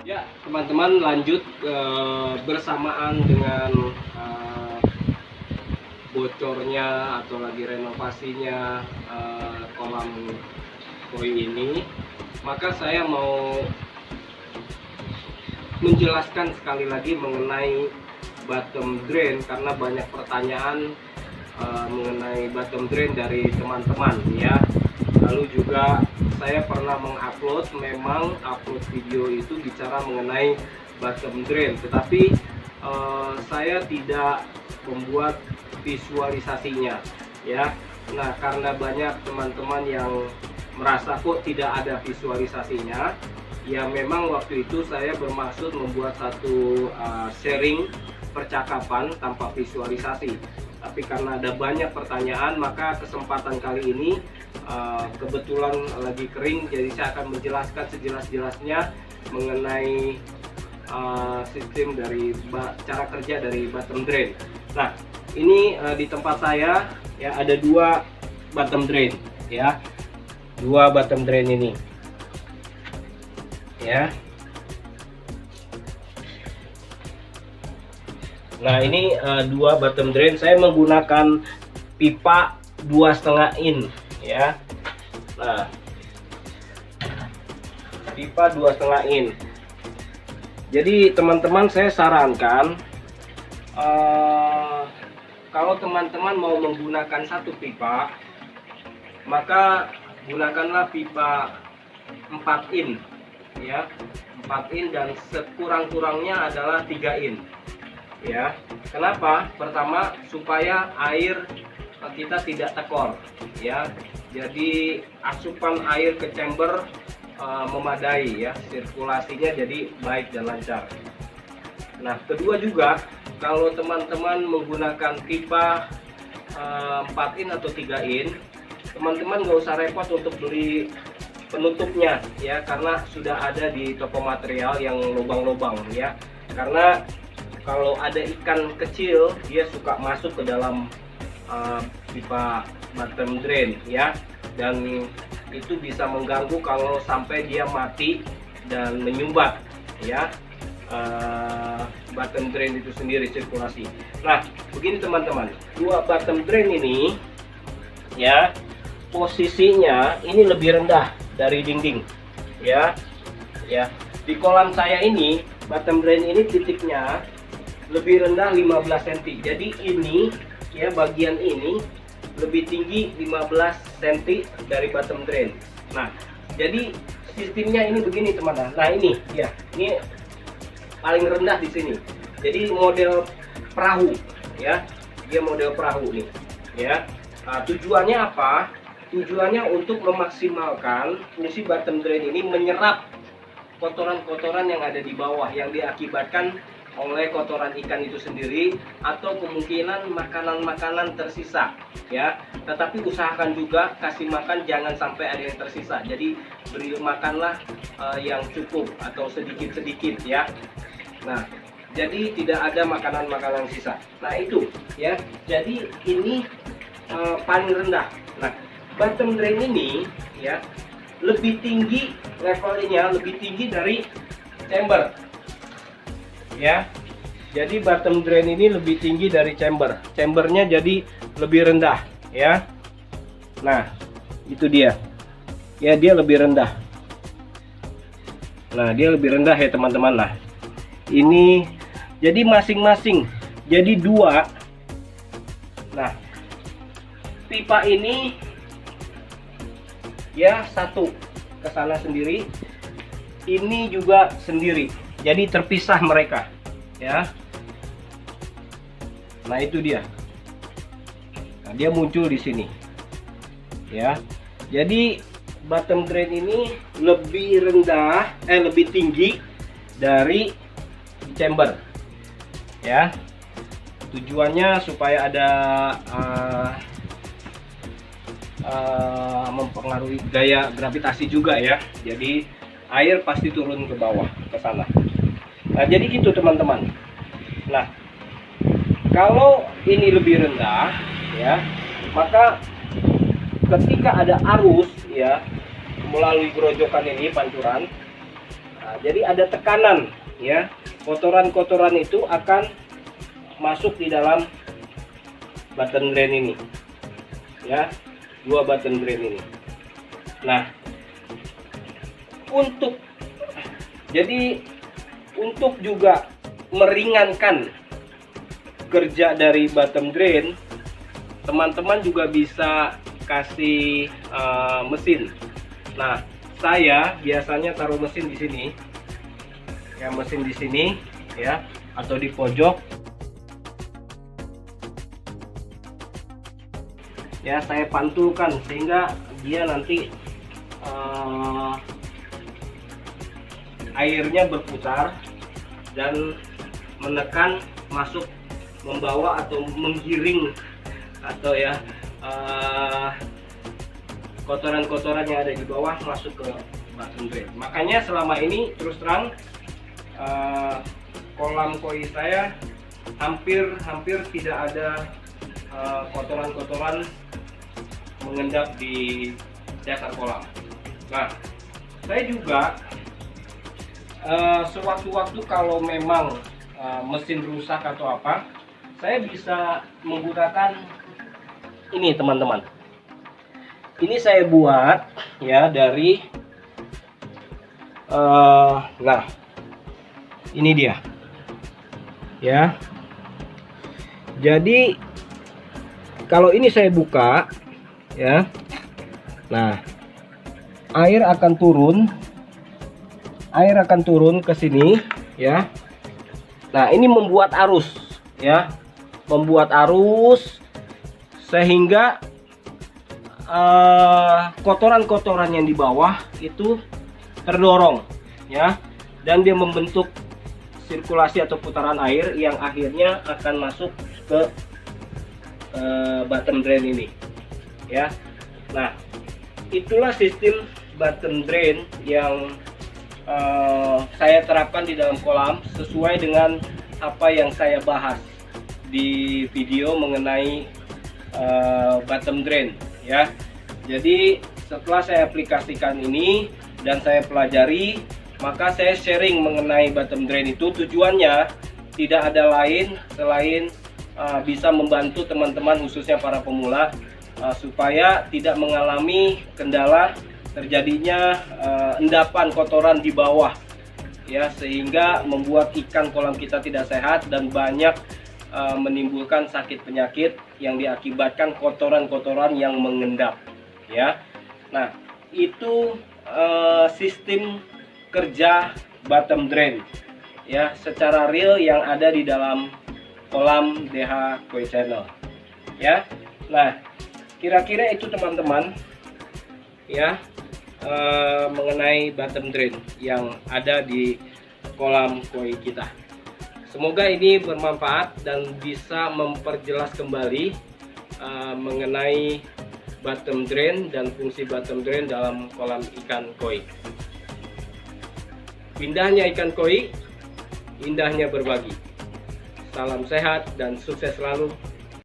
Ya, teman-teman, lanjut bersamaan dengan bocornya atau lagi renovasinya kolam koi ini, maka saya mau menjelaskan sekali lagi mengenai bottom drain karena banyak pertanyaan mengenai bottom drain dari teman-teman ya. Lalu juga saya pernah mengupload, memang upload video itu bicara mengenai bottom drain, tetapi saya tidak membuat visualisasinya ya. Nah, karena banyak teman-teman yang merasa kok tidak ada visualisasinya, ya memang waktu itu saya bermaksud membuat satu sharing percakapan tanpa visualisasi. Tapi karena ada banyak pertanyaan, maka kesempatan kali ini kebetulan lagi kering, jadi saya akan menjelaskan sejelas-jelasnya mengenai sistem dari cara kerja dari bottom drain. Nah, ini di tempat saya ya ada dua bottom drain ya, dua bottom drain ini ya. Nah, ini dua bottom drain. Saya menggunakan pipa 2,5 in ya. Nah, pipa 2,5 in. Jadi teman-teman, saya sarankan kalau teman-teman mau menggunakan satu pipa, maka gunakanlah pipa 4 in ya, 4 in, dan sekurang-kurangnya adalah 3 in ya. Kenapa? Pertama, supaya air kita tidak tekor ya, jadi asupan air ke chamber memadai ya, sirkulasinya jadi baik dan lancar. Nah, kedua juga, kalau teman-teman menggunakan pipa 4 in atau 3 in, teman-teman nggak usah repot untuk beli penutupnya ya, karena sudah ada di toko material yang lubang-lubang ya. Karena kalau ada ikan kecil, dia suka masuk ke dalam pipa bottom drain ya, dan itu bisa mengganggu kalau sampai dia mati dan menyumbat ya bottom drain itu sendiri, sirkulasi. Nah, begini teman-teman, dua bottom drain ini ya, posisinya ini lebih rendah dari dinding ya. Di kolam saya ini, bottom drain ini titiknya lebih rendah 15 cm. Jadi ini ya, bagian ini lebih tinggi 15 cm dari bottom drain. Nah, jadi sistemnya ini begini teman-teman. Nah, ini ya, ini paling rendah di sini. Jadi model perahu ya, dia model perahu nih ya. Nah, tujuannya apa? Tujuannya untuk memaksimalkan fungsi bottom drain ini menyerap kotoran-kotoran yang ada di bawah yang diakibatkan oleh kotoran ikan itu sendiri, atau kemungkinan makanan-makanan tersisa ya. Tetapi usahakan juga kasih makan jangan sampai ada yang tersisa. Jadi beri makanlah yang cukup atau sedikit-sedikit ya. Nah, jadi tidak ada makanan-makanan sisa. Nah, itu ya. Jadi ini paling rendah. Nah, bottom drain ini ya lebih tinggi, levelnya lebih tinggi dari chamber ya. Jadi bottom drain ini lebih tinggi dari chambernya, jadi lebih rendah ya. Nah, itu dia ya, dia lebih rendah. Nah, dia lebih rendah ya teman-teman. Nah, ini jadi masing-masing jadi dua. Nah, pipa ini ya satu ke sana sendiri, ini juga sendiri, jadi terpisah mereka ya. Nah, itu dia. Nah, dia muncul di sini ya. Jadi bottom drain ini lebih rendah, lebih tinggi dari chamber ya. Tujuannya supaya ada mempengaruhi gaya gravitasi juga ya. Jadi air pasti turun ke bawah ke sana. Nah, jadi gitu teman-teman. Nah, kalau ini lebih rendah ya, maka ketika ada arus ya melalui gerojokan ini, pancuran, Nah, jadi ada tekanan ya, kotoran-kotoran itu akan masuk di dalam bottom drain ini ya, dua bottom drain ini. Nah, untuk juga meringankan kerja dari bottom drain, teman-teman juga bisa kasih mesin. Nah, saya biasanya taruh mesin di sini ya, mesin di sini ya, atau di pojok ya, saya pantulkan sehingga dia nanti airnya berputar dan menekan, masuk, membawa atau menggiring atau ya kotoran-kotoran yang ada di bawah masuk ke bottom drain. Makanya selama ini terus terang kolam koi saya hampir tidak ada kotoran-kotoran mengendap di dasar kolam. Nah, saya juga sewaktu-waktu kalau memang mesin rusak atau apa, saya bisa menggunakan ini teman-teman. Ini saya buat ya dari nah ini dia ya. Jadi kalau ini saya buka ya, nah air akan turun ke sini ya. Nah, ini membuat arus ya, membuat arus sehingga kotoran-kotoran yang di bawah itu terdorong ya, dan dia membentuk sirkulasi atau putaran air yang akhirnya akan masuk ke bottom drain ini ya. Nah, itulah sistem bottom drain yang saya terapkan di dalam kolam sesuai dengan apa yang saya bahas di video mengenai bottom drain ya. Jadi setelah saya aplikasikan ini dan saya pelajari, maka saya sharing mengenai bottom drain itu. Tujuannya tidak ada lain selain bisa membantu teman-teman khususnya para pemula supaya tidak mengalami kendala terjadinya endapan kotoran di bawah ya, sehingga membuat ikan kolam kita tidak sehat dan banyak menimbulkan sakit penyakit yang diakibatkan kotoran-kotoran yang mengendap ya. Nah, itu sistem kerja bottom drain ya secara real yang ada di dalam kolam DH Koi Channel ya. Nah, kira-kira itu teman-teman ya mengenai bottom drain yang ada di kolam koi kita. Semoga ini bermanfaat dan bisa memperjelas kembali mengenai bottom drain dan fungsi bottom drain dalam kolam ikan koi. Indahnya ikan koi, indahnya berbagi. Salam sehat dan sukses selalu.